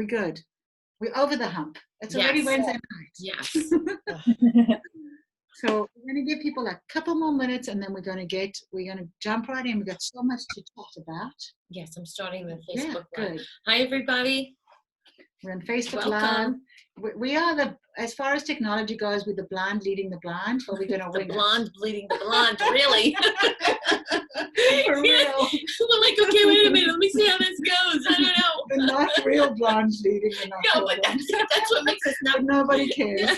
we're good. We're over the hump. It's already Wednesday night. Yes. So we're going to give people a couple more minutes, and then we're going to jump right in. We've got so much to talk about. Yes, I'm starting the Facebook Live. Good. Hi, everybody. We're on Facebook Welcome. Live. We are as far as technology goes, we're the blind leading the blind, but we're going to win. The blonde leading the blonde, really. For real. We're like, okay, wait a minute, let me see how this goes. I don't know. The not real blondes leading the not No, real but ones. that's what makes us not. But nobody cares.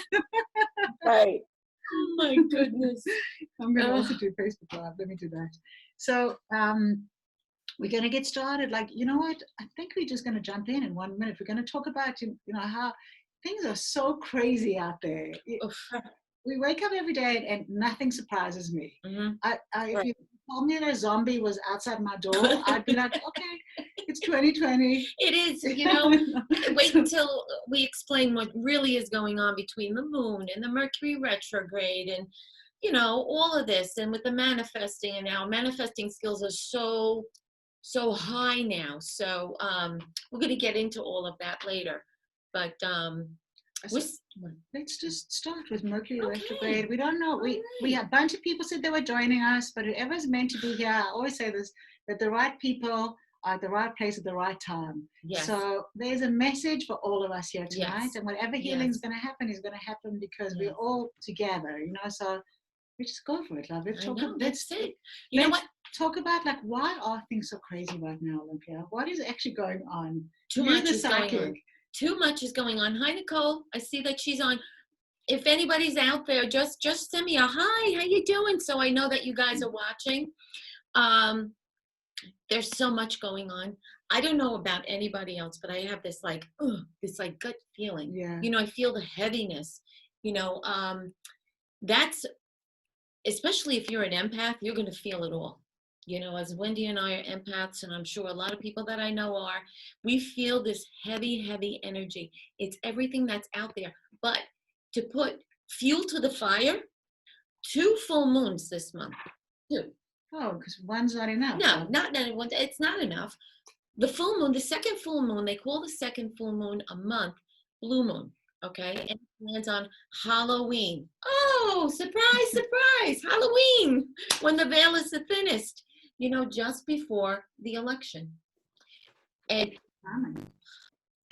Right. Oh my goodness. I'm going to also do Facebook Live. Let me do that. So we're going to get started. Like, you know what? I think we're just going to jump in 1 minute. We're going to talk about, how things are so crazy out there. We wake up every day and nothing surprises me. Mm-hmm. If you told me that a zombie was outside my door, I'd be like, okay, it's 2020. It is, wait until we explain what really is going on between the moon and the Mercury Retrograde and, all of this. And with the manifesting, and our manifesting skills are so high now. So we're going to get into all of that later. But let's just start with Mercury Retrograde. We don't know. We have a bunch of people said they were joining us, but whoever's meant to be here, I always say this, that the right people are at the right place at the right time. Yes. So there's a message for all of us here tonight. Yes. And whatever healing is going to happen is going to happen because we're all together, so we just go for it, love. Let's talk about that's it. Talk about why are things so crazy right now, Olimpia? What is actually going on? Too much is going on. Too much is going on. Hi, Nicole. I see that she's on. If anybody's out there, just send me a hi. How you doing? So I know that you guys are watching. There's so much going on. I don't know about anybody else, but I have this gut feeling. Yeah. I feel the heaviness. That's especially if you're an empath, you're going to feel it all. As Wendy and I are empaths, and I'm sure a lot of people that I know are, we feel this heavy, heavy energy. It's everything that's out there. But to put fuel to the fire, 2 full moons this month. 2. Oh, because one's not enough. No, it's not enough. The full moon, the second full moon, they call the second full moon a month, blue moon. Okay, and it lands on Halloween. Oh, surprise, surprise, Halloween, when the veil is the thinnest, just before the election. And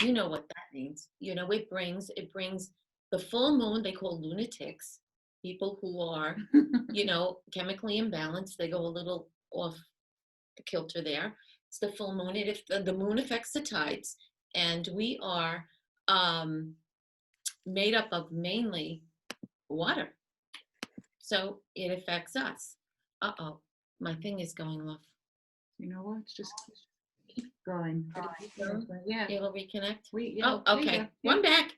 you know what that means. It brings the full moon, they call lunatics, people who are, chemically imbalanced. They go a little off the kilter there. It's the full moon. The moon affects the tides, and we are made up of mainly water. So it affects us. Uh-oh, my thing is going off. You know what? Just keep going. Yeah. It'll reconnect? Okay. One back.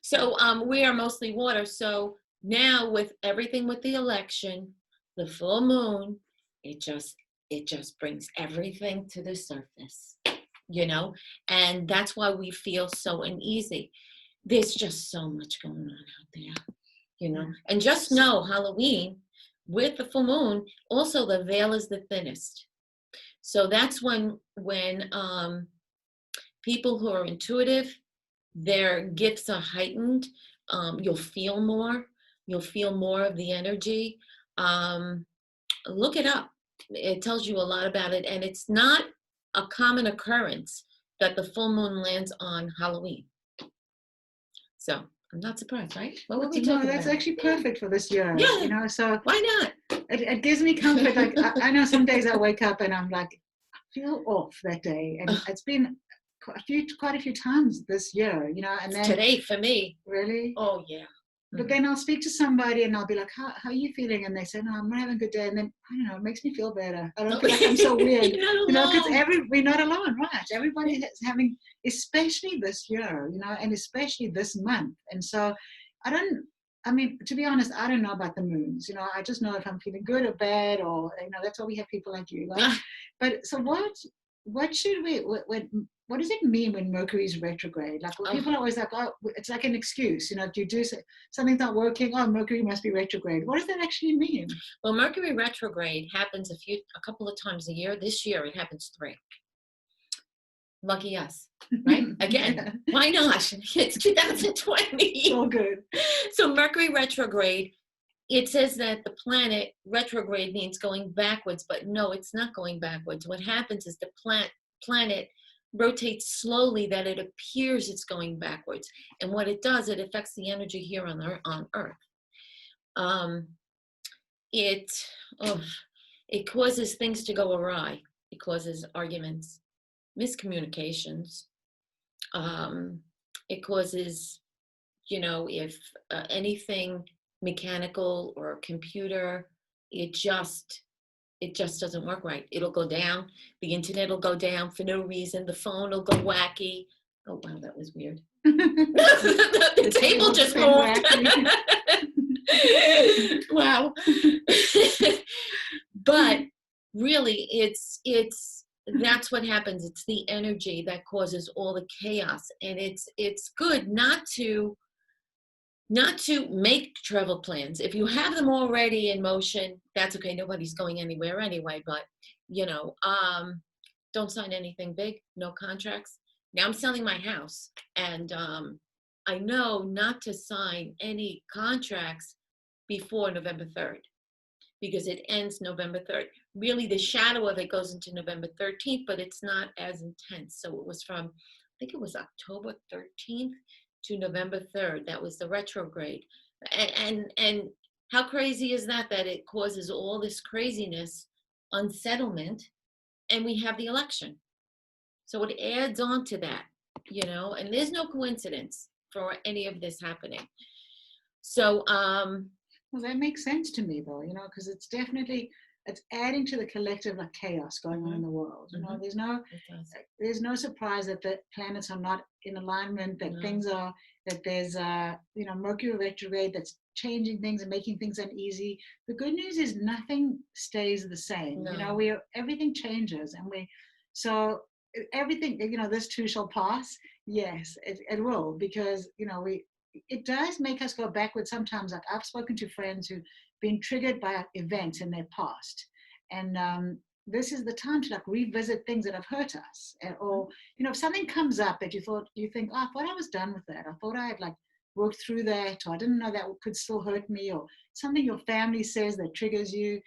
So we are mostly water. So now with everything with the election, the full moon, it just brings everything to the surface, and that's why we feel so uneasy. There's just so much going on out there, and just know Halloween with the full moon, also the veil is the thinnest. So that's when people who are intuitive, their gifts are heightened. You'll feel more of the energy. Look it up. It tells you a lot about it, and it's not a common occurrence that the full moon lands on Halloween. So I'm not surprised, right? What were we talking about? That's actually perfect for this year. Yeah. So why not? It gives me comfort. Like I know some days I wake up and I'm like, I feel off that day, and it's been quite a few times this year, and then today for me. Really? Oh yeah. But then I'll speak to somebody and I'll be like, how are you feeling? And they say, no, I'm not having a good day. And then, I don't know, it makes me feel better. I don't feel like I'm so weird. Because we're not alone, right? Everybody is having, especially this year, and especially this month. And so to be honest, I don't know about the moons. I just know if I'm feeling good or bad, or, that's why we have people like you. Right? But so what should what does it mean when Mercury is retrograde? Like people are always like, oh, it's like an excuse. If you do something's not working, oh, Mercury must be retrograde. What does that actually mean? Well, Mercury retrograde happens a couple of times a year. This year it happens 3. Lucky us, right? Again, why not? It's 2020. It's all good. So Mercury retrograde, it says that the planet retrograde means going backwards, but no, it's not going backwards. What happens is the planet rotates slowly that it appears it's going backwards. And what it does, it affects the energy here on Earth. It causes things to go awry. It causes arguments, miscommunications. It causes, if anything mechanical or computer, it just doesn't work right. It'll go down. The internet will go down for no reason. The phone will go wacky. Oh wow, that was weird. the table just moved. Wow. But really, it's that's what happens. It's the energy that causes all the chaos, and it's good not to make travel plans. If you have them already in motion, that's okay. Nobody's going anywhere anyway. But don't sign anything big. No contracts. Now I'm selling my house, and I know not to sign any contracts before November 3rd. Because it ends November 3rd. Really, the shadow of it goes into November 13th, but it's not as intense. So it was from, I think it was October 13th to November 3rd. That was the retrograde. And how crazy is that it causes all this craziness, unsettlement, and we have the election. So it adds on to that, and there's no coincidence for any of this happening. So, well, that makes sense to me, though, because it's adding to the collective chaos going on in the world. There's no surprise that the planets are not in alignment, that that there's Mercury retrograde that's changing things and making things uneasy. The good news is nothing stays the same. No. Everything changes, and so everything, this too shall pass. Yes, it will, because it does make us go backwards sometimes. Like I've spoken to friends who've been triggered by events in their past, and this is the time to revisit things that have hurt us, or if something comes up that you think, oh, I thought I was done with that. I thought I had worked through that, or I didn't know that could still hurt me, or something your family says that triggers you.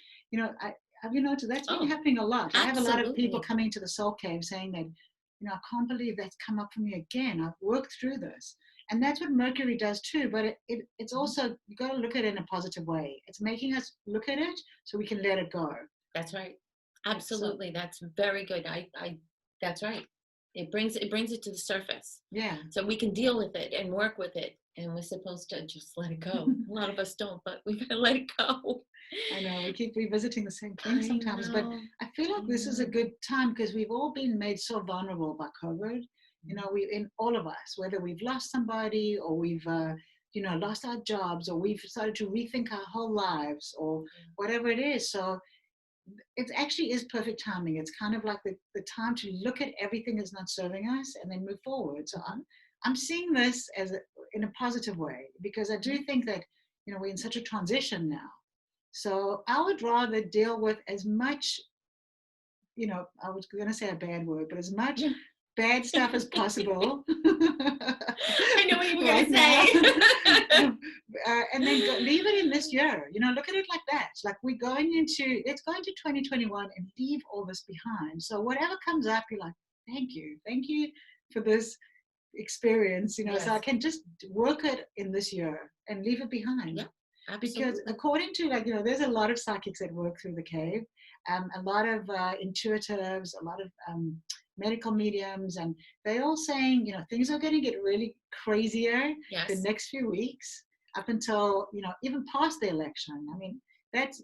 Have you noticed that's been happening a lot? Absolutely. I have a lot of people coming to the Soul Cave saying that, I can't believe that's come up for me again. I've worked through this. And that's what Mercury does too, but it's also, you got to look at it in a positive way. It's making us look at it so we can let it go. That's right. Absolutely. That's very good. That's right. It brings it to the surface. Yeah. So we can deal with it and work with it. And we're supposed to just let it go. A lot of us don't, but we got to let it go. I know, we keep revisiting the same thing sometimes, but I feel like this is a good time because we've all been made so vulnerable by COVID. In all of us, whether we've lost somebody or we've, lost our jobs, or we've started to rethink our whole lives, or whatever it is. So it actually is perfect timing. It's kind of like the time to look at everything that's not serving us and then move forward. So I'm seeing this in a positive way, because I do think that, we're in such a transition now. So I would rather deal with as much, I was going to say a bad word, but as much bad stuff as possible. I know what you were going to say. And then leave it in this year. Look at it like that. It's like let's go into 2021 and leave all this behind. So whatever comes up, you're like, thank you for this experience. Yes. So I can just work it in this year and leave it behind. Yeah, absolutely. Because according to there's a lot of psychics that work through the cave, a lot of intuitives, a lot of medical mediums, and they're all saying, things are going to get really crazier the next few weeks up until, even past the election. I mean, it's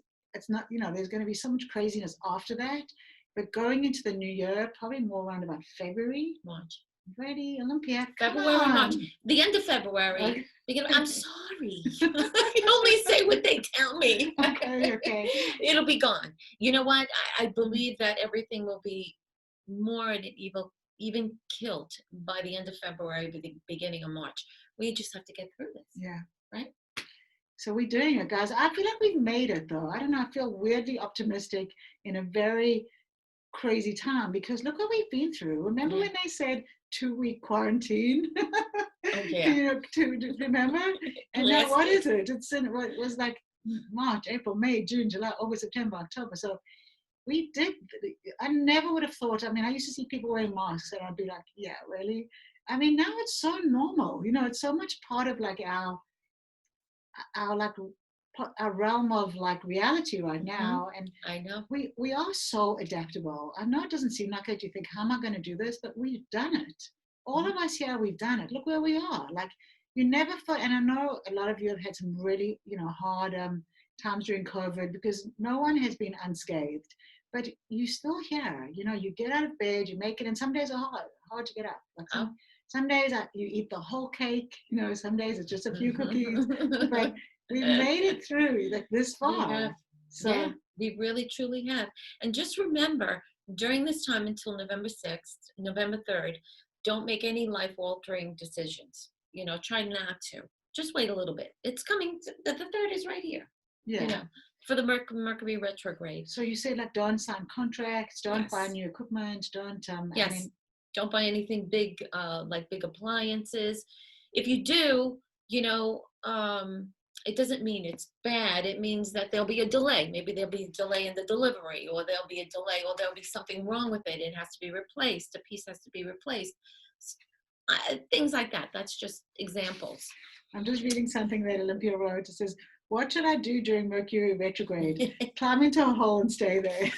not, there's going to be so much craziness after that, but going into the new year, probably more around about February. March. Ready, Olimpia? February, March. The end of February. I'm sorry. I only say what they tell me. Okay. It'll be gone. You know what? I believe that everything will be more and even killed by the end of February, the beginning of March. We just have to get through this. Yeah. Right? So we're doing it, guys. I feel like we've made it, though. I don't know. I feel weirdly optimistic in a very crazy time, because look what we've been through. Remember when they said 2-week quarantine? Oh, yeah. You know, remember? And now what is it? It was like March, April, May, June, July, August, September, October. So we did. I never would have thought. I mean, I used to see people wearing masks, and I'd be like, "Yeah, really." I mean, now it's so normal. You know, it's so much part of like our like our realm of like reality right now. And I know we are so adaptable. I know it doesn't seem like it. You think, how am I going to do this? But we've done it. All of us here, we've done it. Look where we are. Like, you never thought. And I know a lot of you have had some really, you know, hard times during COVID, because no one has been unscathed. But you still here. You know, you get out of bed, you make it, and some days are hard to get up. Like some days you eat the whole cake. You know, some days it's just a few cookies. But we made it through like this far. So yeah, we really truly have. And just remember, during this time until November 6th, November 3rd, don't make any life-altering decisions. You know, try not to. Just wait a little bit. It's coming. The 3rd is right here. Yeah. You know, for the Mercury Retrograde. So you say, like, don't sign contracts, don't buy new equipment, don't yes. I mean, don't buy anything big, like big appliances. If you do, you know, it doesn't mean it's bad. It means that there'll be a delay. Maybe there'll be a delay in the delivery, or there'll be a delay, or there'll be something wrong with it. It has to be replaced. A piece has to be replaced. Things like that. That's just examples. I'm just reading something that Olimpia wrote. It says, "What should I do during Mercury retrograde? Climb into a hole and stay there."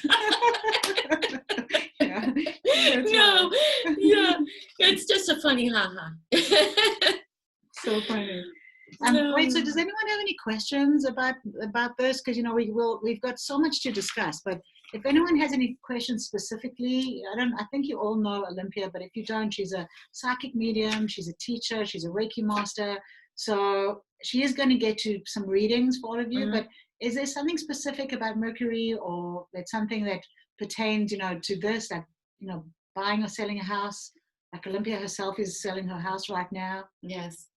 Yeah, no, yeah, it's just a funny haha. So funny. Wait, so does anyone have any questions about this? Because, you know, we've got so much to discuss. But if anyone has any questions specifically, I think you all know Olimpia, but if you don't, she's a psychic medium, she's a teacher, she's a Reiki master. So she is going to get to some readings for all of you. But is there something specific about Mercury, or that's something that pertains, you know, to this, like, you know, buying or selling a house? Like Olimpia herself is selling her house right now. Yes.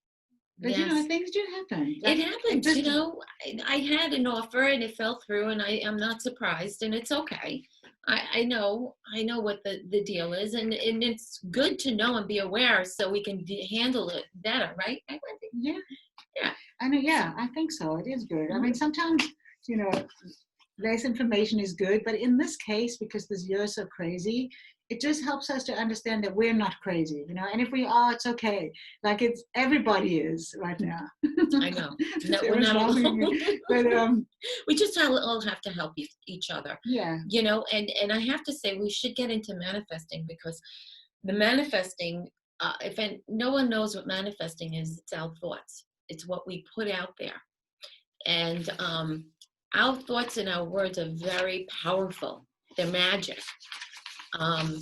But you know, things do happen. Like, it happens. You know, I had an offer and it fell through, and I'm not surprised, and it's okay. I know what the deal is, and it's good to know and be aware so we can handle it better, right? Yeah. I know. Yeah, I think so. It is good. I mean, sometimes, you know, less information is good, but in this case, because this year is so crazy, it just helps us to understand that we're not crazy, you know. And if we are, it's okay. Like, it's everybody is right now. I know. We're not alone. But we just all have to help each other. Yeah. You know, and I have to say, we should get into manifesting, because the manifesting, no one knows what manifesting is, it's our thoughts. It's what we put out there. And our thoughts and our words are very powerful. They're magic. I'm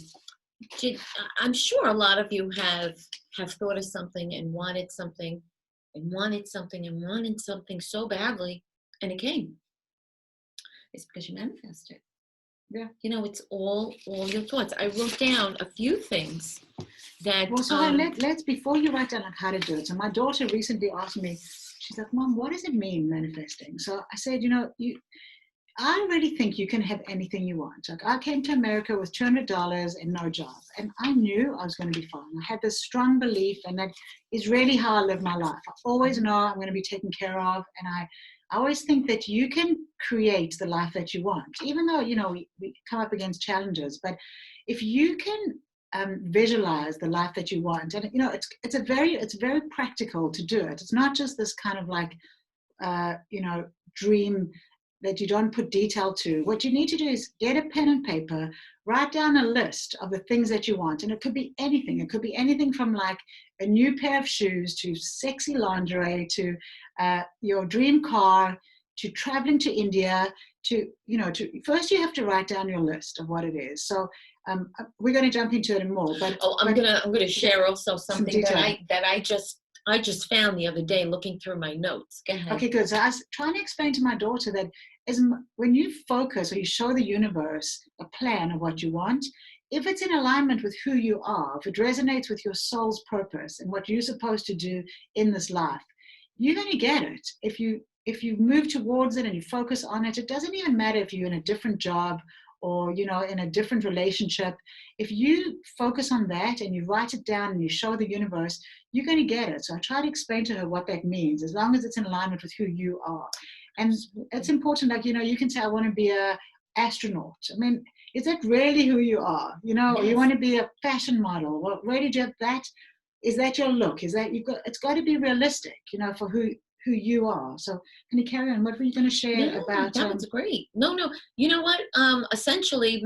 sure a lot of you have thought of something and wanted something and wanted something and wanted something so badly, and it came. It's because you manifested. Yeah. You know, it's all your thoughts. I wrote down a few things that. Well, so let's before you write down like how to do it. So my daughter recently asked me. She's like, "Mom, what does it mean, manifesting?" So I said, you know, I really think you can have anything you want. Like, I came to America with $200 and no job, and I knew I was going to be fine. I had this strong belief, and that is really how I live my life. I always know I'm going to be taken care of, and I always think that you can create the life that you want, even though, you know, we come up against challenges. But if you can visualize the life that you want, and, you know, it's very practical to do it. It's not just this kind of like, you know, dream that you don't put detail to. What you need to do is get a pen and paper, write down a list of the things that you want. And it could be anything. It could be anything from like a new pair of shoes to sexy lingerie to your dream car to traveling to India to, you know, first you have to write down your list of what it is. So we're going to jump into it more. But I'm gonna share also something that I just found the other day looking through my notes. Go ahead. Okay, good. So I was trying to explain to my daughter that when you focus or you show the universe a plan of what you want, if it's in alignment with who you are, if it resonates with your soul's purpose and what you're supposed to do in this life, you're going to get it. If you move towards it and you focus on it, it doesn't even matter if you're in a different job or, you know, in a different relationship. If you focus on that and you write it down and you show the universe, you're going to get it. So I try to explain to her what that means, as long as it's in alignment with who you are. And it's important, like, you know, you can say, I want to be a astronaut. I mean, is that really who you are? You know, Yes. you want to be a fashion model. Well, where did you have that? Is that your look? Is that it's got to be realistic, you know, for who you are. So can you carry on? What were you going to share about? That was great. No, you know what? Essentially,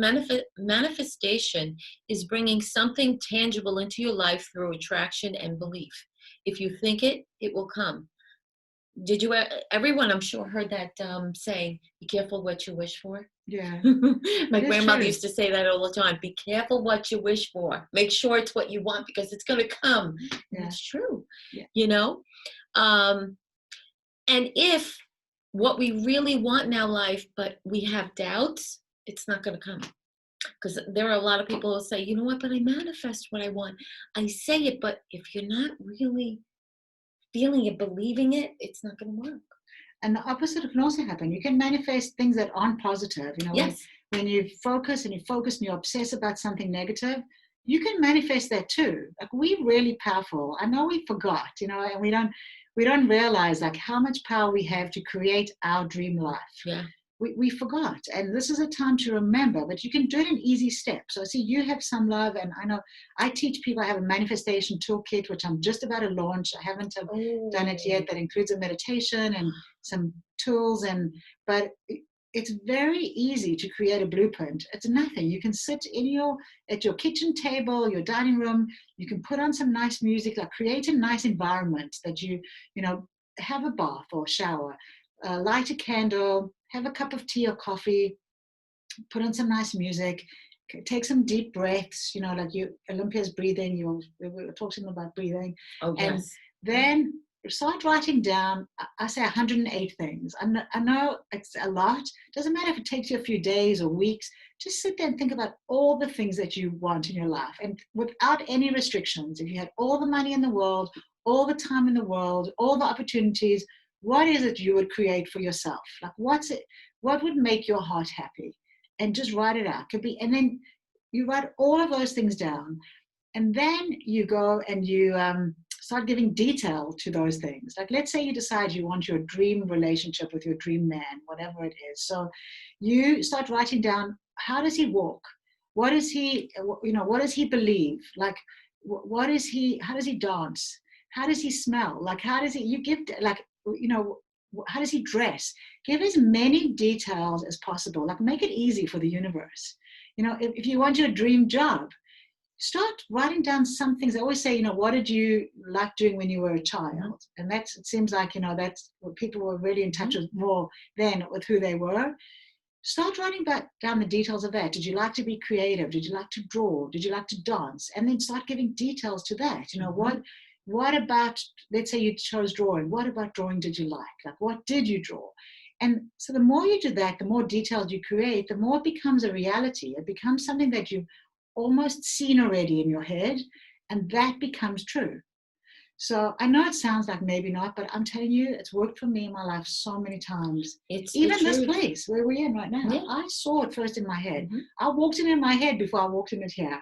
manifestation is bringing something tangible into your life through attraction and belief. If you think it, it will come. Did you? Everyone, I'm sure, heard that saying, "Be careful what you wish for." Yeah. My grandmother true. used to say that all the time. Be careful what you wish for. Make sure it's what you want, because it's going to come. Yeah. And it's true. Yeah. You know. And if what we really want in our life, but we have doubts, it's not going to come. Because there are a lot of people who say, you know what, but I manifest what I want. I say it, but if you're not really feeling it, believing it, it's not going to work. And the opposite can also happen. You can manifest things that aren't positive. You know, yes. when you focus and you obsess about something negative, you can manifest that too. Like, we're really powerful. I know we forgot, you know, and we don't realize like how much power we have to create our dream life. Yeah. We forgot, and this is a time to remember, but you can do it in easy steps. So see, you have some love, and I know I teach people. I have a manifestation toolkit, which I'm just about to launch. I haven't done it yet. That includes a meditation and some tools, but it's very easy to create a blueprint. It's nothing. You can sit at your kitchen table, your dining room. You can put on some nice music, like create a nice environment that you know, have a bath or shower, light a candle, have a cup of tea or coffee, put on some nice music, take some deep breaths, you know, like Olimpia's breathing, we were talking about breathing. Oh, yes. And then start writing down, I say 108 things. I know it's a lot. Doesn't matter if it takes you a few days or weeks. Just sit there and think about all the things that you want in your life, and without any restrictions. If you had all the money in the world, all the time in the world, all the opportunities, what is it you would create for yourself? Like, what would make your heart happy? And just write it out. And then you write all of those things down, and then you go and you start giving detail to those things. Like, let's say you decide you want your dream relationship with your dream man, whatever it is. So you start writing down, how does he walk? What is he, you know, what does he believe? Like, how does he dance? How does he smell? Like, you give, like, you know, how does he dress? Give as many details as possible. Like, make it easy for the universe. You know, if you want your dream job, start writing down some things. I always say, you know, what did you like doing when you were a child? And it seems like, you know, that's what people were really in touch with more then, with who they were. Start writing down the details of that. Did you like to be creative? Did you like to draw? Did you like to dance? And then start giving details to that. You know, what about, let's say you chose drawing. What about drawing did you like? Like, what did you draw? And so the more you do that, the more details you create, the more it becomes a reality. It becomes something that you've almost seen already in your head, and that becomes true. So I know it sounds like maybe not, but I'm telling you, it's worked for me in my life so many times. It's even this place where we're in right now. Yeah. I saw it first in my head. I walked in my head before I walked in it here.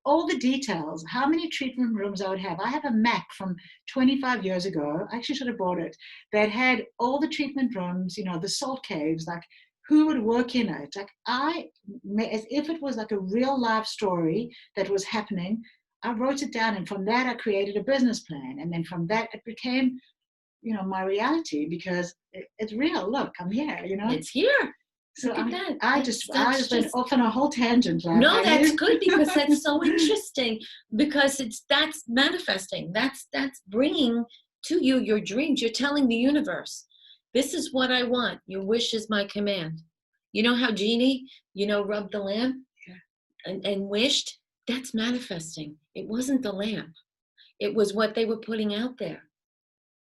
All the details, how many treatment rooms I would have. I have a map from 25 years ago. I actually should have brought it. That had all the treatment rooms, you know, the salt caves, like who would work in it. Like, as if it was like a real life story that was happening, I wrote it down, and from that I created a business plan, and then from that it became, you know, my reality, because it's real. Look, I'm here, you know. It's here. So Look at that. I just went off on a whole tangent. No, that's good, because that's so interesting, because that's manifesting. That's bringing to you your dreams. You're telling the universe, this is what I want. Your wish is my command. You know how Genie, you know, rubbed the lamp and wished? That's manifesting. It wasn't the lamp. It was what they were putting out there.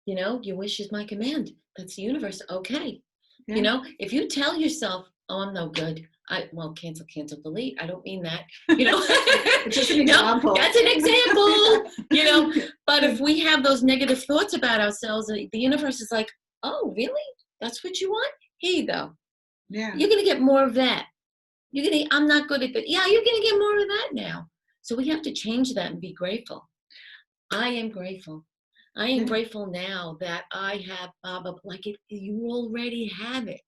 You know, your wish is my command. That's the universe. Okay. Yeah. You know, if you tell yourself, oh, I'm no good. Cancel, delete. I don't mean that. You know, just an example. No, that's an example. You know, but if we have those negative thoughts about ourselves, the universe is like, oh, really? That's what you want? Here you go. Yeah. You're going to get more of that. I'm not good at that. Yeah, you're going to get more of that now. So we have to change that and be grateful. I am grateful. I am grateful now that I have Baba, you already have it.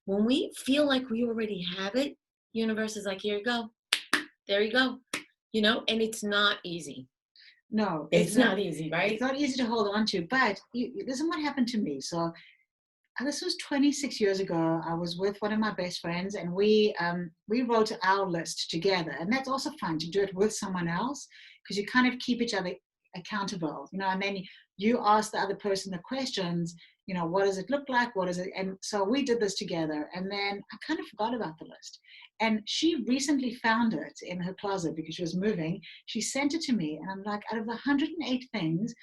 When we feel like we already have it, universe is like, here you go. There you go. And it's not easy. No, it's not easy, right? It's not easy to hold on to, but this is what happened to me. So this was 26 years ago. I was with one of my best friends, and we wrote our list together. And that's also fun to do it with someone else, because you kind of keep each other accountable, and then you ask the other person the questions, what does it look like? What is it? And so we did this together, and then I kind of forgot about the list. And she recently found it in her closet because she was moving. She sent it to me, and I'm like, out of the 108 things,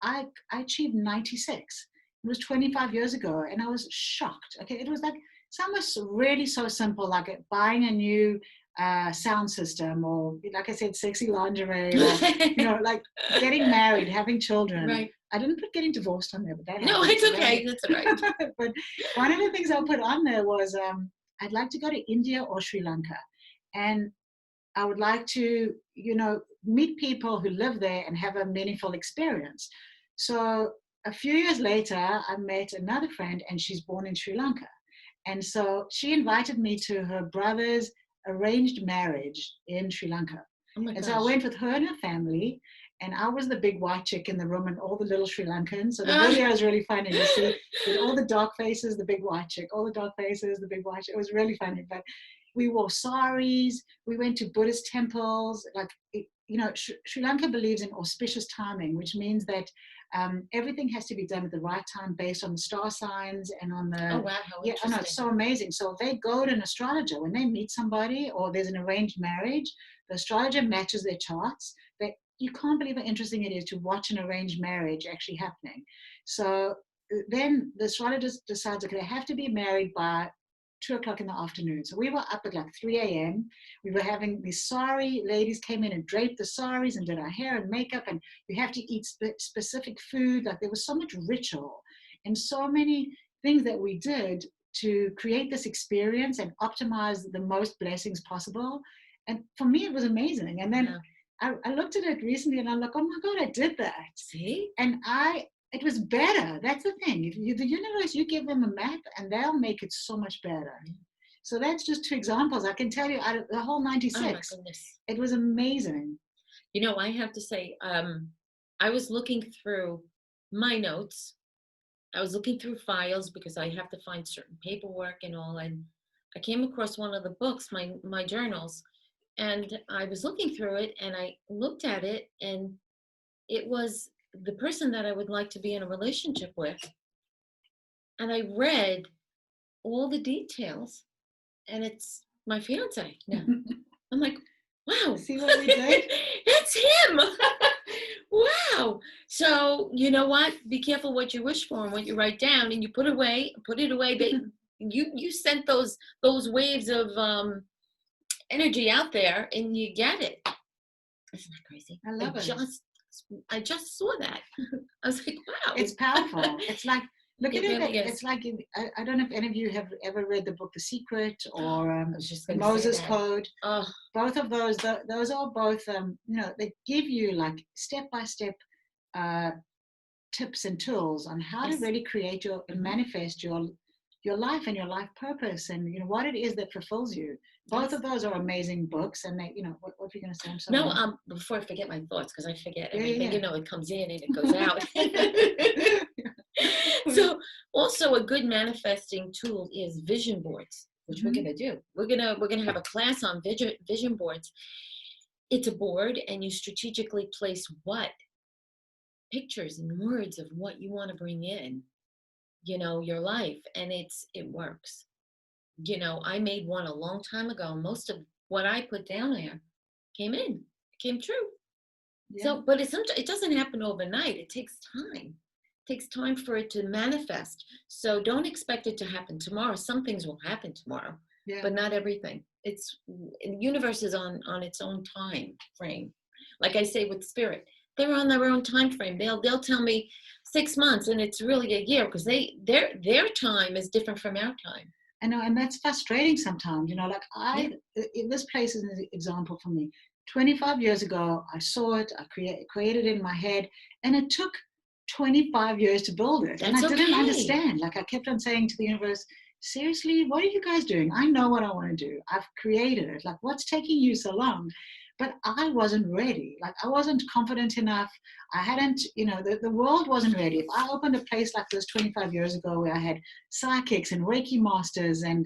I achieved 96. It was 25 years ago, and I was shocked. Okay, it was like something really so simple, like buying a new sound system, or like I said, sexy lingerie, or like getting married, having children. Right. I didn't put getting divorced on there, but that no, happened. it's okay. That's all right. But one of the things I put on there was I'd like to go to India or Sri Lanka, and I would like to, meet people who live there and have a meaningful experience. So a few years later, I met another friend, and she's born in Sri Lanka. And so she invited me to her brother's arranged marriage in Sri Lanka. Oh my and gosh. So I went with her and her family, and I was the big white chick in the room, and all the little Sri Lankans. So the video is really funny to see, with all the dark faces, the big white chick, all the dark faces, the big white chick. It was really funny. But we wore saris, we went to Buddhist temples. Sri Lanka believes in auspicious timing, which means that everything has to be done at the right time based on the star signs and on the. Oh wow, how interesting. I know, it's so amazing. So they go to an astrologer when they meet somebody, or there's an arranged marriage. The astrologer matches their charts. You can't believe how interesting it is to watch an arranged marriage actually happening. So then the astrologer decides, okay, they have to be married by 2:00 in the afternoon. So we were up at like 3 a.m. We were having these sari ladies came in and draped the saris and did our hair and makeup, and we have to eat specific food. Like, there was so much ritual and so many things that we did to create this experience and optimize the most blessings possible. And for me, it was amazing. And then I looked at it recently, and I'm like, oh my God, I did that. See? And it was better. That's the thing. The universe, you give them a map, and they'll make it so much better. So that's just 2 examples. I can tell you out of the whole 96. Oh my goodness. It was amazing. I have to say, I was looking through my notes. I was looking through files because I have to find certain paperwork and all. And I came across one of the books, my journals, and I was looking through it, and I looked at it, and it was the person that I would like to be in a relationship with. And I read all the details, and it's my fiance now. I'm like, wow. See what we did? That's him. Wow. So you know what? Be careful what you wish for and what you write down, and you put it away. But you sent those waves of energy out there, and you get it. Isn't that crazy? I love it. I just saw that. I was like, wow. It's powerful. It's like, look at it. Really It's like, I don't know if any of you have ever read the book The Secret, or Moses Code. Oh. Both of those are both, they give you like step-by-step tips and tools on how to really create and manifest your life and your life purpose, and what it is that fulfills you. Both of those are amazing books, and they, what were you going to say? I'm sorry. No, before I forget my thoughts, because I forget everything. It comes in and it goes out. So, also a good manifesting tool is vision boards, which we're going to do. We're gonna have a class on vision boards. It's a board, and you strategically place pictures and words of what you want to bring in, your life, and it works. I made one a long time ago. Most of what I put down there came true. Yeah. So, but it doesn't happen overnight. It takes time. It takes time for it to manifest. So don't expect it to happen tomorrow. Some things will happen tomorrow, but not everything. The universe is on its own time frame. Like I say with spirit, they're on their own time frame. They'll tell me 6 months, and it's really a year, because their time is different from our time. And that's frustrating sometimes, like this place is an example for me. 25 years ago, I saw it, I created it in my head, and it took 25 years to build it. And I didn't understand. Like I kept on saying to the universe, seriously, what are you guys doing? I know what I want to do. I've created it. Like, what's taking you so long? But I wasn't ready. Like, I wasn't confident enough. I hadn't, the world wasn't ready. If I opened a place like this 25 years ago where I had psychics and Reiki masters and,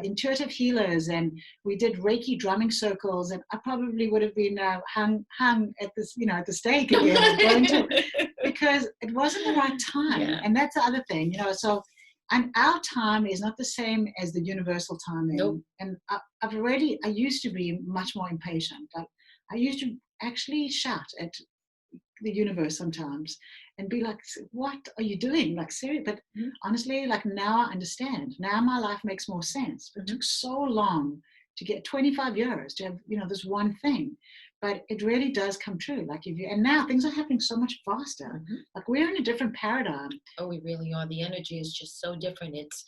intuitive healers, and we did Reiki drumming circles, and I probably would have been hung at this, at the stake again, going to, because it wasn't the right time. Yeah. And that's the other thing, so. And our time is not the same as the universal timing. Nope. And I used to be much more impatient. Like I used to actually shout at the universe sometimes and be like, what are you doing? Like, serious. But honestly, like now I understand. Now my life makes more sense. But it took so long to get 25 years to have, this one thing. But it really does come true. Like and now things are happening so much faster. Like we're in a different paradigm. Oh, we really are. The energy is just so different. It's,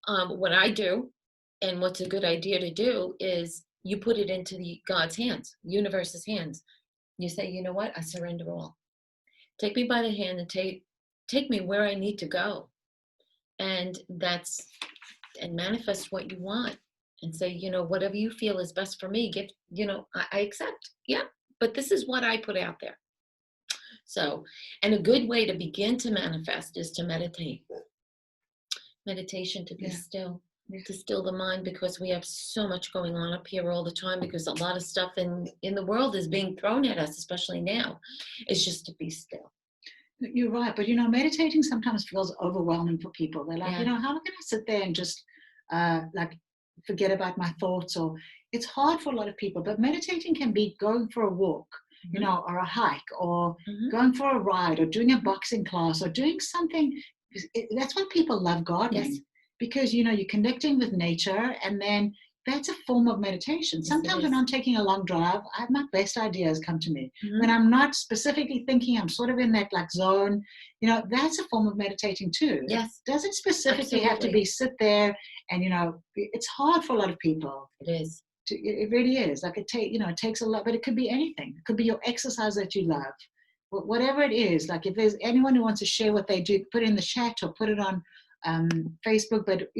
what I do and what's a good idea to do is you put it into God's hands, universe's hands. You say, you know what? I surrender all. Take me by the hand and take me where I need to go. And manifest what you want. And say, whatever you feel is best for me, I accept. Yeah, but this is what I put out there. So, and a good way to begin to manifest is to meditate. Meditation, to be still, to still the mind, because we have so much going on up here all the time, because a lot of stuff in the world is being thrown at us, especially now. It's just to be still. You're right, but meditating sometimes feels overwhelming for people. They're like, how am I going to sit there and just forget about my thoughts? Or it's hard for a lot of people, but meditating can be going for a walk, or a hike, or going for a ride, or doing a boxing class, or doing something. That's why people love gardening, because you're connecting with nature, and then that's a form of meditation. Sometimes when I'm taking a long drive, my best ideas come to me. When I'm not specifically thinking, I'm sort of in that like zone, that's a form of meditating too. Yes. It doesn't specifically have to be sit there and, it's hard for a lot of people. It is. It really is. Like it takes a lot, but it could be anything. It could be your exercise that you love. Whatever it is, like if there's anyone who wants to share what they do, put it in the chat or put it on Facebook. But,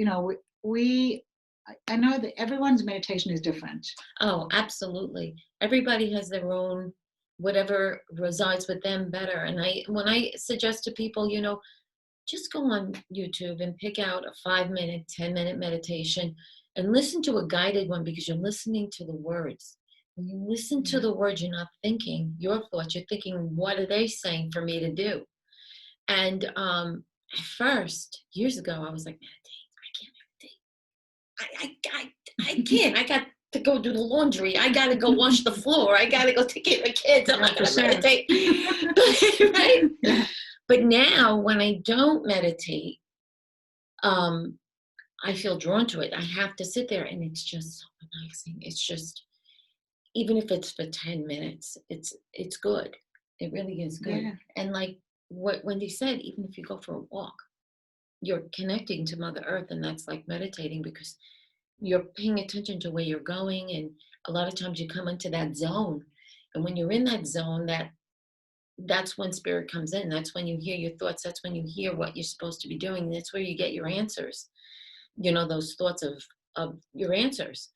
I know that everyone's meditation is different. Oh, absolutely. Everybody has their own, whatever resides with them better. And when I suggest to people, just go on YouTube and pick out a 5-minute, 10-minute meditation and listen to a guided one, because you're listening to the words. When you listen to the words, you're not thinking your thoughts. You're thinking, what are they saying for me to do? And at first, years ago, I was like, I can't. I got to go do the laundry. I got to go wash the floor. I got to go take care of the kids. I'm not going to meditate. Right? Yeah. But now when I don't meditate, I feel drawn to it. I have to sit there, and it's just so relaxing. It's just, even if it's for 10 minutes, it's good. It really is good. Yeah. And like what Wendy said, even if you go for a walk, you're connecting to Mother Earth, and that's like meditating, because you're paying attention to where you're going. And a lot of times you come into that zone, and when you're in that zone, that's when spirit comes in. That's when you hear your thoughts. That's when you hear what you're supposed to be doing. That's where you get your answers, those thoughts of your answers.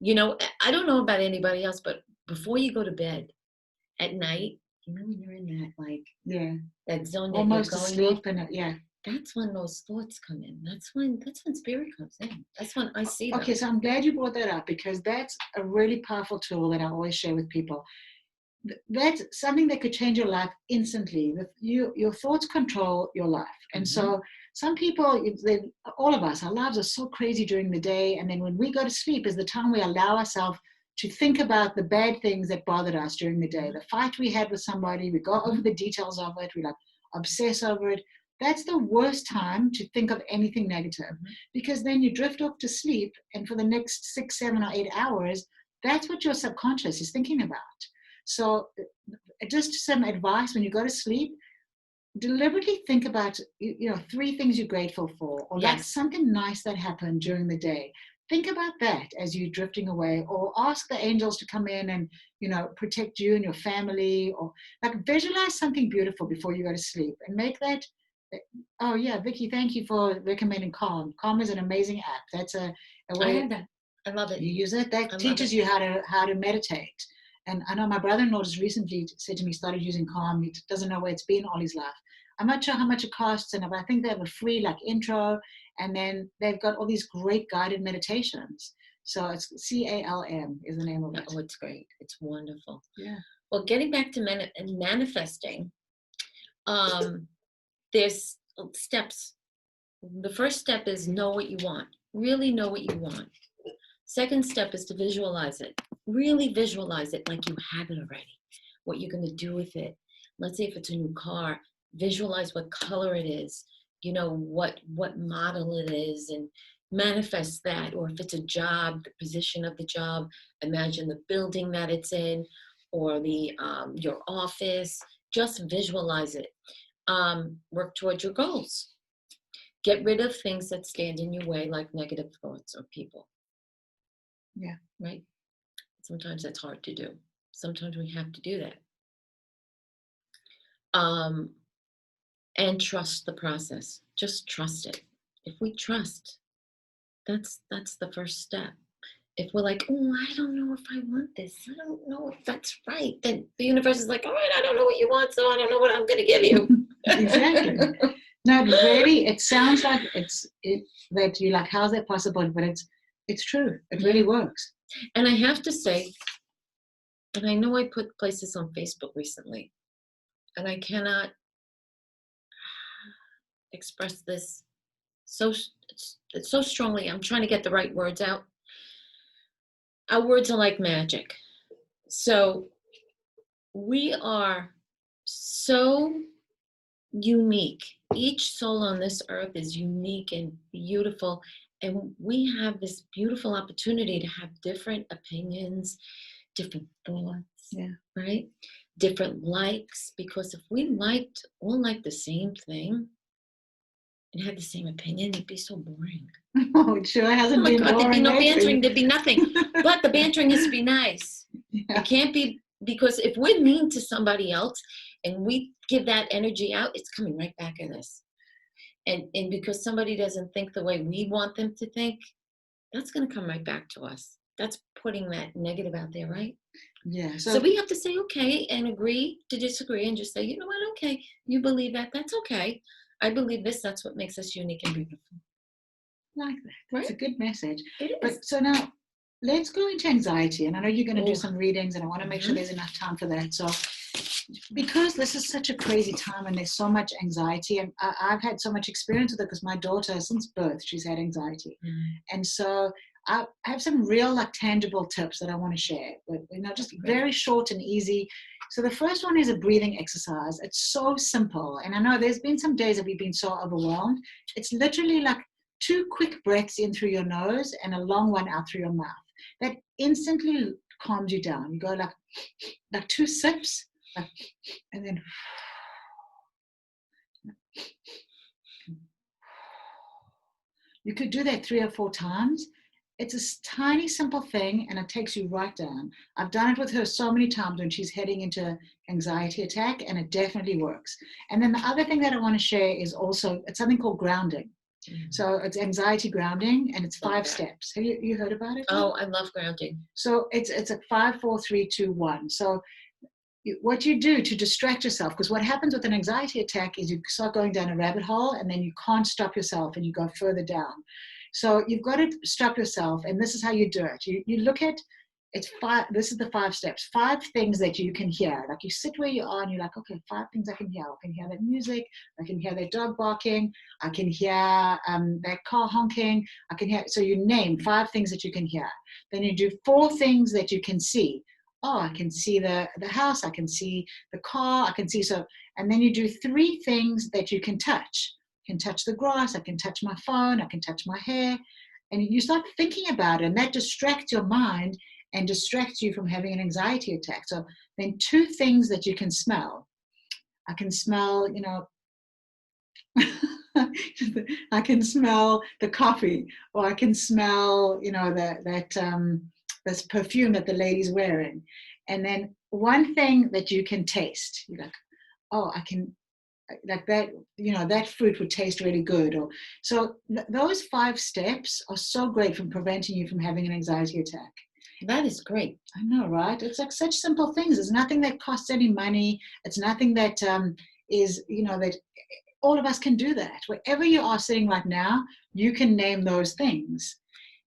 I don't know about anybody else, but before you go to bed at night, when you're in that that zone that almost you're going asleep in, that's when those thoughts come in. That's when spirit comes in. That's when I see them. Okay, so I'm glad you brought that up, because that's a really powerful tool that I always share with people. That's something that could change your life instantly. Your thoughts control your life. And so some people, all of us, our lives are so crazy during the day. And then when we go to sleep is the time we allow ourselves to think about the bad things that bothered us during the day. The fight we had with somebody, we go over the details of it, we obsess over it. That's the worst time to think of anything negative, because then you drift off to sleep, and for the next 6, 7, or 8 hours, that's what your subconscious is thinking about. So just some advice: when you go to sleep, deliberately think about, 3 things you're grateful for, or like Yes. something nice that happened during the day. Think about that as you're drifting away, or ask the angels to come in and, protect you and your family, or like visualize something beautiful before you go to sleep and make that. Oh yeah, Vicky, thank you for recommending Calm. Calm is an amazing app. That's a I way heard that. I love it. you use it. I That love teaches it. you how to meditate. And I know my brother-in-law just recently said to me, started using Calm. He doesn't know where it's been all his life. I'm not sure how much it costs, and I think they have a free like intro, and then they've got all these great guided meditations. So it's CALM is the name of it. Oh, it's great. It's wonderful. Yeah. Well, getting back to manifesting, there's steps. The first step is know what you want. Really know what you want. Second step is to visualize it. Really visualize it like you have it already. What you're going to do with it. Let's say if it's a new car, visualize what color it is. What model it is, and manifest that. Or if it's a job, the position of the job, imagine the building that it's in, or the your office. Just visualize it. Work towards your goals. Get rid of things that stand in your way, like negative thoughts or people. Yeah. Right? Sometimes that's hard to do. Sometimes we have to do that. And trust the process. Just trust it. If we trust, that's the first step. If we're like, oh, I don't know if I want this, I don't know if that's right, then the universe is like, all right, I don't know what you want, so I don't know what I'm going to give you. Exactly. No, really, it sounds like that you're like, how's that possible? But it's true. It really works. And I have to say, and I know I put places on Facebook recently, and I cannot express this so strongly. I'm trying to get the right words out. Our words are like magic. So we are so unique. Each soul on this earth is unique and beautiful. And we have this beautiful opportunity to have different opinions, different thoughts, right? Different likes. Because if we all liked the same thing and had the same opinion, it'd be so boring. Oh, it sure hasn't been boring. There'd be no lately. bantering, there'd be nothing. But the bantering has to be nice. Yeah. It can't be, because if we're mean to somebody else and we give that energy out, it's coming right back at us. And because somebody doesn't think the way we want them to think, that's going to come right back to us. That's putting that negative out there, right? Yeah. So we have to say okay and agree to disagree and just say, you know what, okay, you believe that, that's okay. I believe this, that's what makes us unique and beautiful. Like that. Right? It's a good message. It is. But so now let's go into anxiety. And I know you're going to do some readings, and I want to make sure there's enough time for that. So because this is such a crazy time and there's so much anxiety, and I've had so much experience with it because my daughter, since birth, she's had anxiety. And so I have some real like tangible tips that I want to share with, just very short and easy. So the first one is a breathing exercise. It's so simple. And I know there's been some days that we've been so overwhelmed. It's literally like 2 quick breaths in through your nose and a long one out through your mouth. That instantly calms you down. You go like 2 sips, and then you could do that 3 or 4 times. It's a tiny, simple thing, and it takes you right down. I've done it with her so many times when she's heading into anxiety attack, and it definitely works. And then the other thing that I want to share is also, it's something called grounding. So it's anxiety grounding, and it's 5 steps. Have you heard about it? Oh, I love grounding. So it's a 5, 4, 3, 2, 1. So what you do to distract yourself, because what happens with an anxiety attack is you start going down a rabbit hole, and then you can't stop yourself, and you go further down. So you've got to stop yourself, and this is how you do it. You look at, it's 5, this is the 5 steps, 5 things that you can hear. Like you sit where you are and you're like, okay, 5 things I can hear. I can hear that music, I can hear that dog barking, I can hear that car honking, I can hear, so you name 5 things that you can hear. Then you do 4 things that you can see. Oh, I can see the house, I can see the car, I can see, so, and then you do 3 things that you can touch. I can touch the grass, I can touch my phone, I can touch my hair, and you start thinking about it, and that distracts your mind and distracts you from having an anxiety attack. So then 2 things that you can smell. I can smell, I can smell the coffee, or I can smell, this perfume that the lady's wearing. And then one thing that you can taste, you're like, oh, I can, like that, that fruit would taste really good. Or so those 5 steps are so great from preventing you from having an anxiety attack. That is great. I know, right? It's like such simple things. There's nothing that costs any money. It's nothing that is, that all of us can do that. Wherever you are sitting right now, you can name those things.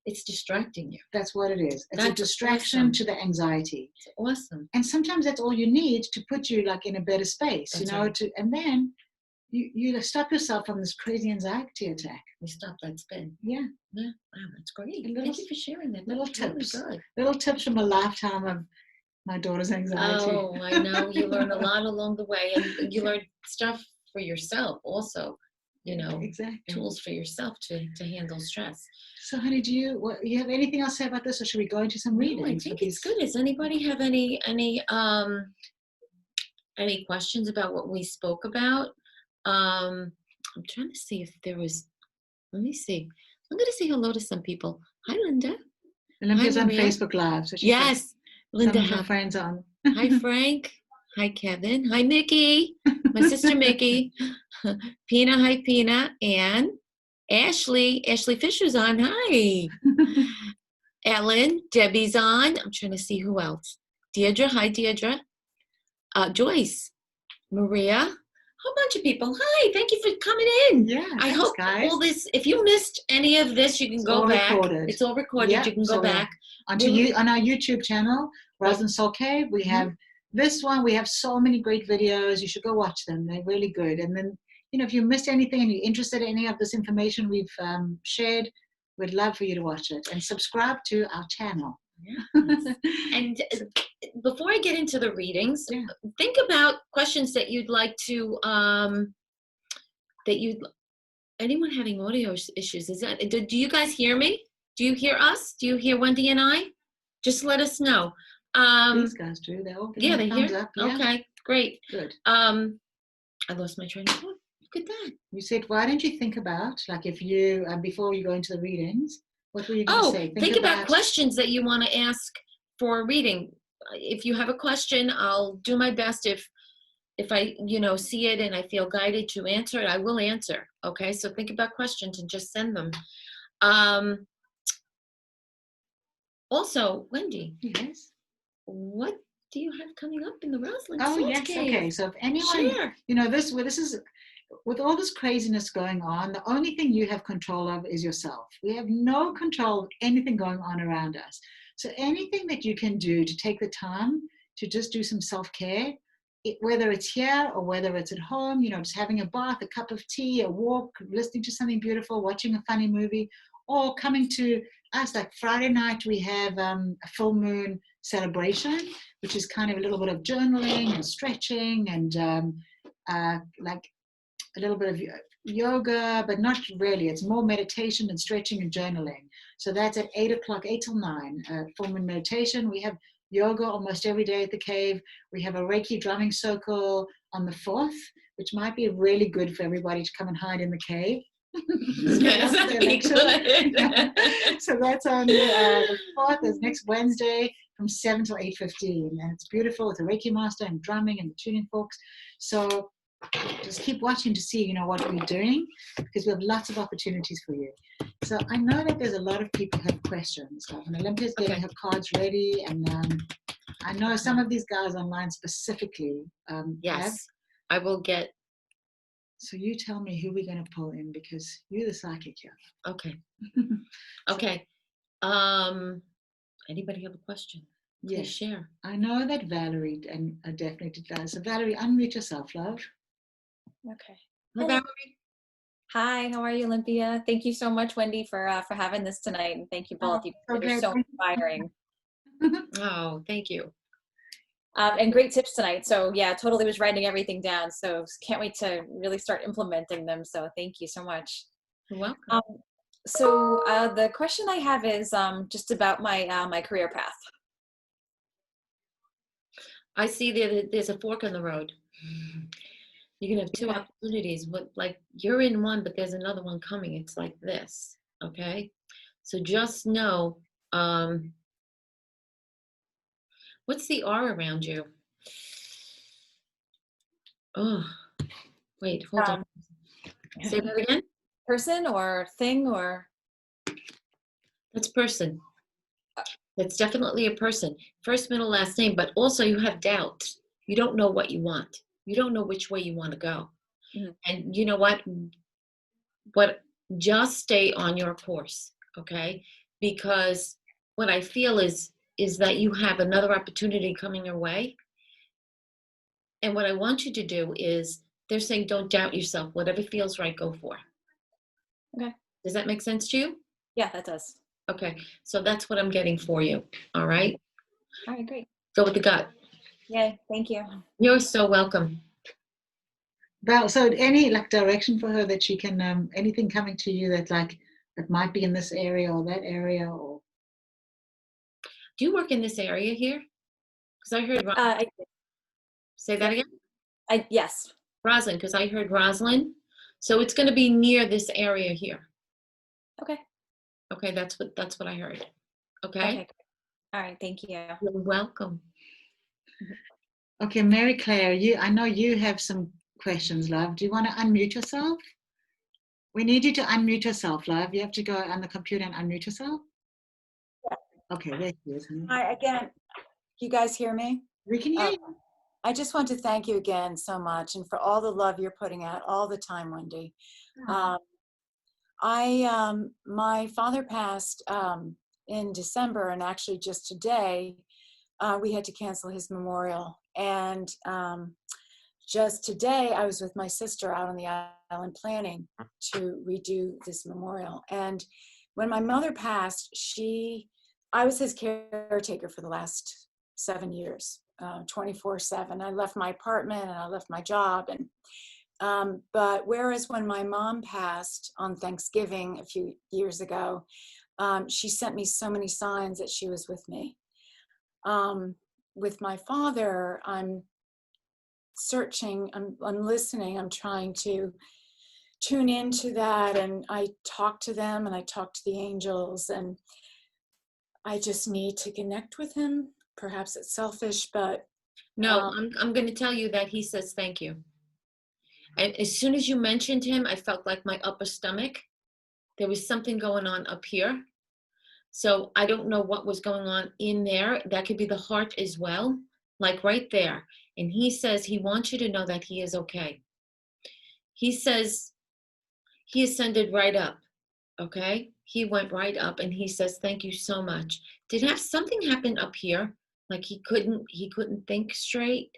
It's distracting you. That's what it is. It's That's a distraction awesome. to the anxiety. It's awesome. And sometimes that's all you need to put you like in a better space, That's right. and then you stop yourself from this crazy anxiety attack. You stop that spin. Yeah. Yeah. Wow, that's great. Little, Thank you for sharing that. Little That's tips. really good. Little tips from a lifetime of my daughter's anxiety. Oh, I know. You learn a lot along the way, and you learn stuff for yourself also. Exactly. Tools for yourself to handle stress. So, honey, do you have anything else to say about this, or should we go into some readings? No, I think it's good. Does anybody have any questions about what we spoke about? I'm trying to see if there was. Let me see. I'm going to say hello to some people. Hi, Linda. Olympia's Hi, on Maria. Facebook Live. So Yes, Linda. Some of her friends on. Hi, Frank. Hi, Kevin. Hi, Mickey. My sister Mickey. Pina. Hi, Pina. And Ashley. Ashley Fisher's on. Hi. Ellen. Debbie's on. I'm trying to see who else. Deirdre. Hi, Deirdre. Joyce. Maria. A whole bunch of people. Hi, thank you for coming in. Yeah, I hope guys. all this, if you missed any of this, you can go back. Recorded. It's all recorded. Yep. You can go back. On our YouTube channel, Roz and Soul Cave, we have this one. We have so many great videos. You should go watch them. They're really good. And then, if you missed anything and you're interested in any of this information we've shared, we'd love for you to watch it. And subscribe to our channel. Yes. And before I get into the readings, think about questions that you'd like to, anyone having audio issues, do you guys hear me? Do you hear us? Do you hear Wendy and I? Just let us know. These guys do. They're all they hear? up. Yeah. Okay, great. Good. I lost my train of thought. Look at that. You said, why don't you think about, like if you, before you go into the readings, what were you going to say? Think about questions that you want to ask for a reading. If you have a question, I'll do my best. If I, see it and I feel guided to answer it, I will answer. Okay, so think about questions and just send them. Also, Wendy. Yes. What do you have coming up in the Roslyn? Oh, yes. Cave? Okay. So if anyone, share. This is. With all this craziness going on, the only thing you have control of is yourself. We have no control of anything going on around us. So anything that you can do to take the time to just do some self-care, whether it's here or whether it's at home, just having a bath, a cup of tea, a walk, listening to something beautiful, watching a funny movie, or coming to us. Like Friday night, we have a full moon celebration, which is kind of a little bit of journaling and stretching and like a little bit of yoga, but not really. It's more meditation and stretching and journaling. So that's at 8 o'clock, 8 till 9, full moon meditation. We have yoga almost every day at the cave. We have a Reiki drumming circle on the 4th, which might be really good for everybody to come and hide in the cave. Yes, that'd be good. So that's on the 4th, is next Wednesday from 7 till 8:15. And it's beautiful with the Reiki master and drumming and the tuning forks. So just keep watching to see, what we're doing, because we have lots of opportunities for you. So I know that there's a lot of people who have questions. And Olympia's getting her cards ready, and I know some of these guys online specifically yes, I will get. So you tell me who we're going to pull in, because you're the psychic here. Okay. Okay. Anybody have a question? Please share. I know that Valerie definitely does. So Valerie, unmute yourself, love. Okay. Hi, Valerie. Hi, how are you, Olimpia? Thank you so much, Wendy, for having this tonight, and thank you both. You're so inspiring. Oh, thank you. And great tips tonight. So yeah, totally was writing everything down. So can't wait to really start implementing them. So thank you so much. You're welcome. So the question I have is just about my career path. I see that there's a fork in the road. You're gonna have two opportunities. But like you're in one, but there's another one coming. It's like this, okay? So just know, what's the R around you? Oh, wait, hold on. Say that again. Person or thing or? That's person. That's definitely a person. First, middle, last name, but also you have doubt. You don't know what you want. You don't know which way you want to go. Mhm. And you know what? Just stay on your course, okay? Because what I feel is that you have another opportunity coming your way. And what I want you to do is, they're saying don't doubt yourself. Whatever feels right, go for. Okay. Does that make sense to you? Yeah, that does. Okay. So that's what I'm getting for you. All right. All right, great. Go with the gut. Yay, thank you. You're so welcome. Well, so any like direction for her that she can, anything coming to you that like, that might be in this area or that area or. Do you work in this area here? Because I heard, say that again? Yes. Roslyn, because I heard Roslyn. So it's going to be near this area here. Okay. Okay, that's what I heard. Okay? Okay. All right, thank you. You're welcome. Okay, Mary Claire, I know you have some questions, love. Do you want to unmute yourself? We need you to unmute yourself, love. You have to go on the computer and unmute yourself. Okay, there she is. Hi again. You guys hear me? We can hear you. I just want to thank you again so much and for all the love you're putting out all the time, Wendy. My father passed in December, and actually just today we had to cancel his memorial. And just today I was with my sister out on the island planning to redo this memorial. And when my mother passed, I was his caretaker for the last 7 years, 24/7. I left my apartment and I left my job. And but whereas when my mom passed on Thanksgiving a few years ago, she sent me so many signs that she was with me. With my father, I'm searching, I'm listening, I'm trying to tune into that, and I talk to them and I talk to the angels, and I just need to connect with him. Perhaps it's selfish, but no, I'm going to tell you that he says thank you. And as soon as you mentioned him, I felt like my upper stomach, there was something going on up here. So I don't know what was going on in there. That could be the heart as well, like right there. And he says he wants you to know that he is okay. He says he ascended right up. Okay, he went right up, and he says thank you so much. Did something happen up here? Like he couldn't think straight?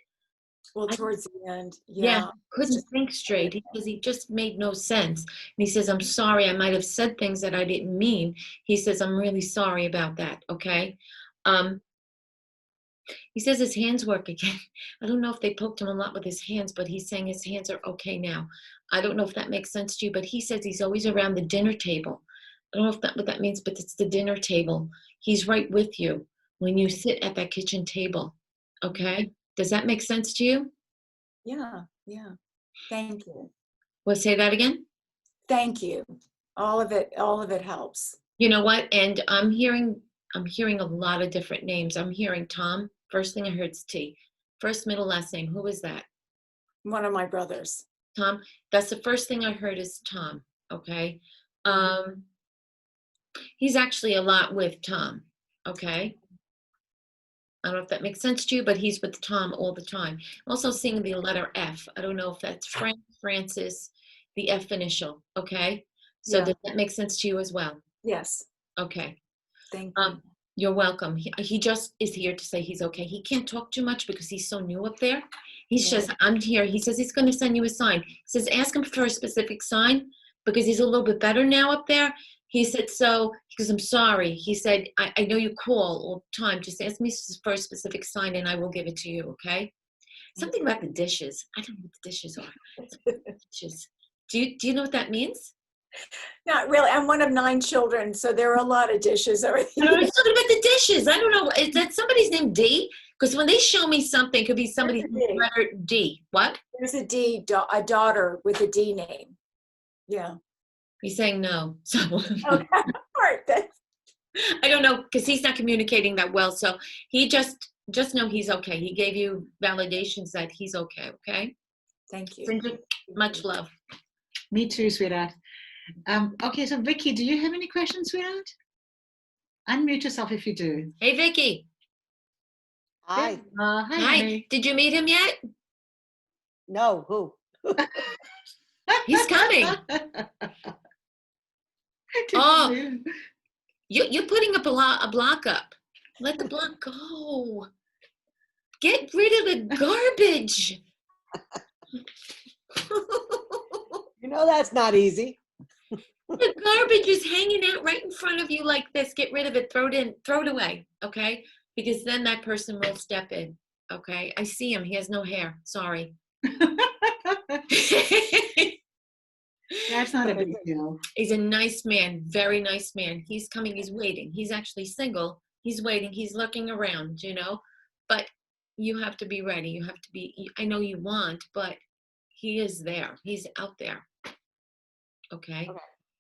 well, towards the end, Yeah, couldn't think straight because he just made no sense. And he says, I'm sorry, I might have said things that I didn't mean. He says, I'm really sorry about that. Okay. He says his hands work again. I don't know if they poked him a lot with his hands, but he's saying his hands are okay now. I don't know if that makes sense to you, but he says he's always around the dinner table. I don't know what that means, but it's the dinner table. He's right with you when you sit at that kitchen table. Okay. Does that make sense to you? Yeah. Thank you. Well, say that again. Thank you. All of it helps. You know what? And I'm hearing a lot of different names. I'm hearing Tom. First thing I heard is T. First, middle, last name. Who is that? One of my brothers. Tom. That's the first thing I heard is Tom. Okay. He's actually a lot with Tom. Okay. I don't know if that makes sense to you, but he's with Tom all the time. I'm also seeing the letter F. I don't know if that's Frank, Francis, the F initial. Okay. So Yeah. does that make sense to you as well? Yes. Okay. Thank you. You're welcome. He just is here to say he's okay. He can't talk too much because he's so new up there. He says, I'm here. He says he's going to send you a sign. He says, ask him for a specific sign because he's a little bit better now up there. He said, because I'm sorry. He said, I know you call all the time. Just ask me for a specific sign and I will give it to you, okay? Something about the dishes. I don't know what the dishes are. Dishes. Do you know what that means? Not really. I'm one of 9 children, so there are a lot of dishes over I here. was talking about the dishes. I don't know. Is that somebody's name D? Because when they show me something, it could be somebody's D. letter D. What? There's a D, a daughter with a D name. Yeah. He's saying no. So Okay. All right. I don't know because he's not communicating that well. So he just know he's okay. He gave you validations that he's okay. Okay. Thank you. Send you much love. Me too, sweetheart. Okay, so Vicky, do you have any questions, sweetheart? Unmute yourself if you do. Hey, Vicky. Hi. Hi, Hi. honey. Did you meet him yet? No, who? He's coming. Oh. You're putting up a block up. Let the block go. Get rid of the garbage. You know that's not easy. The garbage is hanging out right in front of you like this. Get rid of it. Throw it away. Okay? Because then that person will step in. Okay? I see him. He has no hair. Sorry. That's not a big deal. He's a nice man. Very nice man. He's coming. He's waiting. He's actually single. He's waiting. He's looking around, you know? But you have to be ready. You have to be, I know you want, but he is there. He's out there. Okay?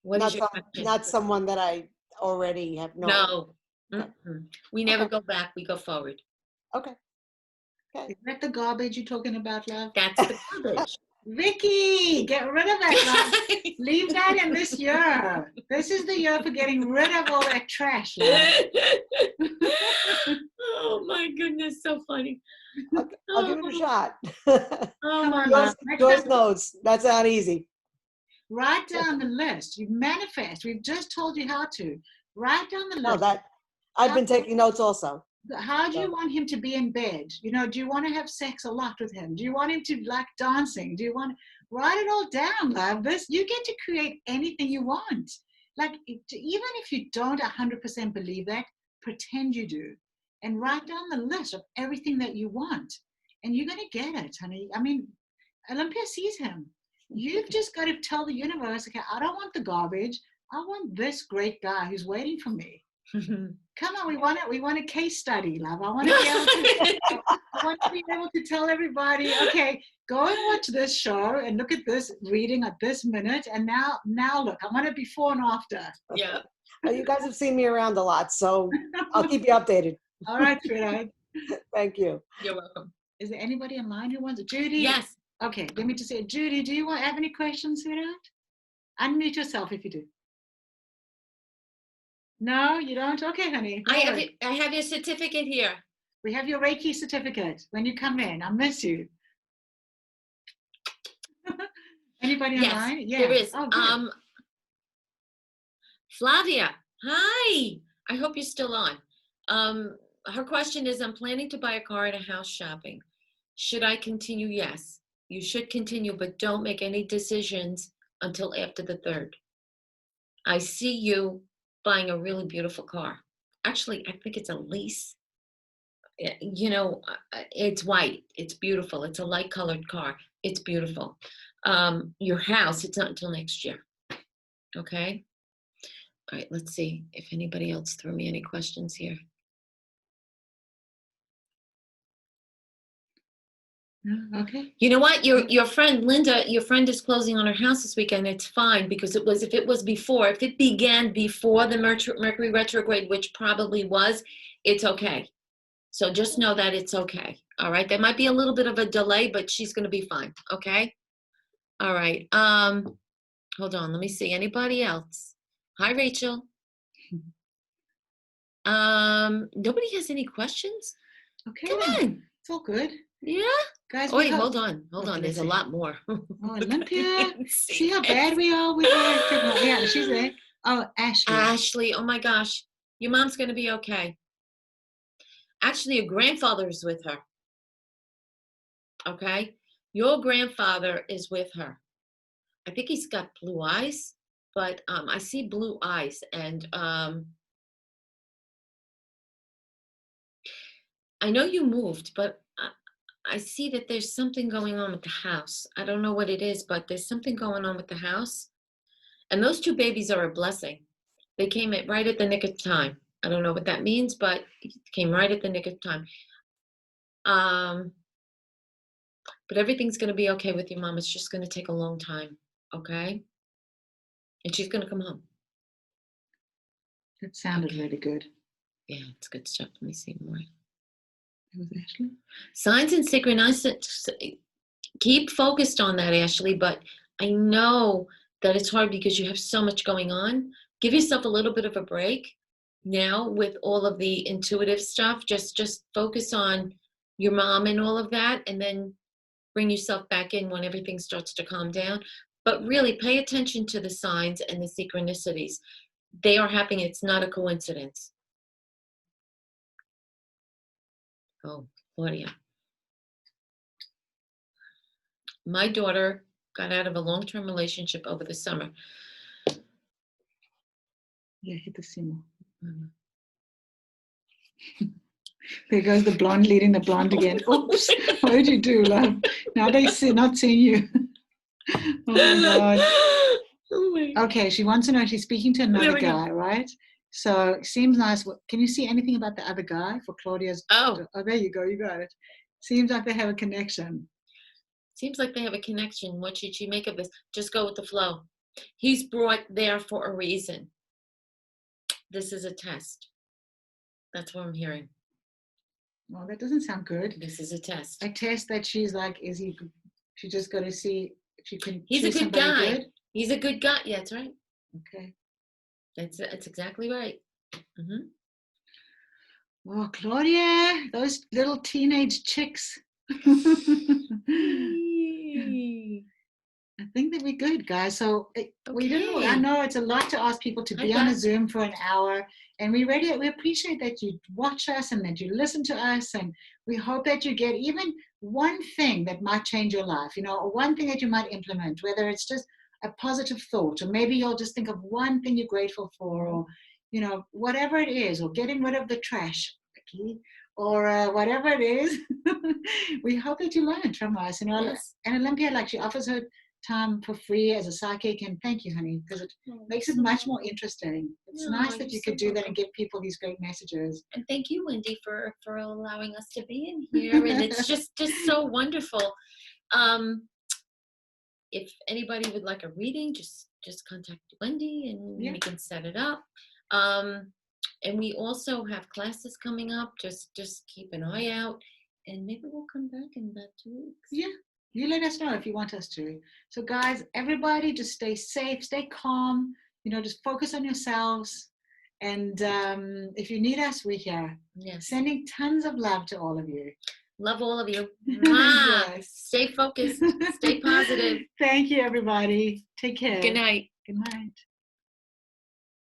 What is your question? Not someone that I already have known. No. Mm-mm. We never go back. We go forward. Okay. Is that the garbage you're talking about, love? That's the garbage. Vicky, get rid of that, love. Leave that in this year. This is the year for getting rid of all that trash, love. Oh my goodness, so funny. I'll give it a shot. Oh my Come on, God. Joyce knows that's not easy. Write down the list. You manifest. We've just told you how to. Write down the No, list. that I've been taking notes also. How do you want him to be in bed? You know, do you want to have sex a lot with him? Do you want him to like dancing? Do you want, write it all down, love. This, you get to create anything you want. Like, even if you don't 100% believe that, pretend you do. And write down the list of everything that you want. And you're going to get it, honey. I mean, Olimpia sees him. You've just got to tell the universe, okay, I don't want the garbage. I want this great guy who's waiting for me. Come on, we want a case study, love. I want to be able to tell everybody, okay, go and watch this show and look at this reading at this minute, and now look, I want it before and after. Yeah. Well, you guys have seen me around a lot, so I'll keep you updated. All right, sweetheart. Thank you. You're welcome. Is there anybody online who wants it? Judy? Yes. Okay, let me just say, Judy, do you have any questions, sweetheart? Unmute yourself if you do. No, you don't? Okay, honey. I have your certificate here. We have your Reiki certificate when you come in. I miss you. Anybody Yes, online? Yeah. there is. Oh, good. Flavia, hi. I hope you're still on. Her question is, I'm planning to buy a car and a house shopping. Should I continue? Yes, you should continue, but don't make any decisions until after the 3rd. I see you buying a really beautiful car. Actually, I think it's a lease. You know, it's white. It's beautiful. It's a light colored car. It's beautiful. Your house, it's not until next year. Okay? All right, let's see if anybody else threw me any questions here. Okay. You know what? Your friend Linda, your friend is closing on her house this weekend. It's fine because if it began before the Mercury retrograde, which probably was, it's okay. So just know that it's okay. All right. There might be a little bit of a delay, but she's going to be fine. Okay. All right. Hold on. Let me see. Anybody else? Hi, Rachel. Nobody has any questions? Okay. Come on. It's all good. Yeah. Guys, Oh, wait, hold on. Okay, There's a let's see. lot more. Oh, Olimpia. See how bad we are with her? Yeah, she's there. Oh, Ashley. Ashley, oh my gosh. Your mom's going to be okay. Actually, your grandfather is with her. Okay? Your grandfather is with her. I think he's got blue eyes, but I see blue eyes. And I know you moved, but I see that there's something going on with the house. I don't know what it is, but there's something going on with the house. And those 2 babies are a blessing. They came at right at the nick of time. I don't know what that means, but it came right at the nick of time. But everything's going to be okay with your mom. It's just going to take a long time, okay? And she's going to come home. That sounded really good. Yeah, it's good stuff. Let me see more. It was Ashley. Signs and synchronicity. Keep focused on that, Ashley, but I know that it's hard because you have so much going on. Give yourself a little bit of a break now with all of the intuitive stuff. Just focus on your mom and all of that, and then bring yourself back in when everything starts to calm down. But really pay attention to the signs and the synchronicities. They are happening. It's not a coincidence. Oh, Claudia. My daughter got out of a long-term relationship over the summer. Yeah, hit the Simo. There goes the blonde leading the blonde again. Oops, what did you do, love? Now they not seeing you. Oh my God. Okay, she wants to know, she's speaking to another guy, right? So seems nice. Can you see anything about the other guy for Claudia's? Oh, there you go. You got it. Seems like they have a connection. Seems like they have a connection. What should you make of this? Just go with the flow. He's brought there for a reason. This is a test. That's what I'm hearing. Well, that doesn't sound good. This is a test. A test that she's like, she just got to see if she can. He's a good guy. Good? He's a good guy. Yeah, that's right. Okay. That's exactly right. Mm-hmm. Oh, Claudia, those little teenage chicks. I think that we're good, guys. So we don't know. I know it's a lot to ask people to be on a Zoom for an hour, and we appreciate that you watch us and that you listen to us, and we hope that you get even one thing that might change your life, or one thing that you might implement, whether it's just a positive thought, or maybe you'll just think of one thing you're grateful for, or whatever it is, or getting rid of the trash, or whatever it is. We hope that you learned from us. Yes. And Olimpia, she offers her time for free as a psychic, and thank you, honey, because it makes it much more interesting. It's nice that you could do that and give people these great messages. And thank you, Wendy, for allowing us to be in here. And it's just so wonderful. If anybody would like a reading, just contact Wendy and we can set it up. And we also have classes coming up. Just keep an eye out, and maybe we'll come back in about 2 weeks. Yeah, you let us know if you want us to. So guys, everybody just stay safe, stay calm, just focus on yourselves. And if you need us, we're here. Yes. Sending tons of love to all of you. Love all of you. Yes. Stay focused. Stay positive. Thank you, everybody. Take care. Good night. Good night.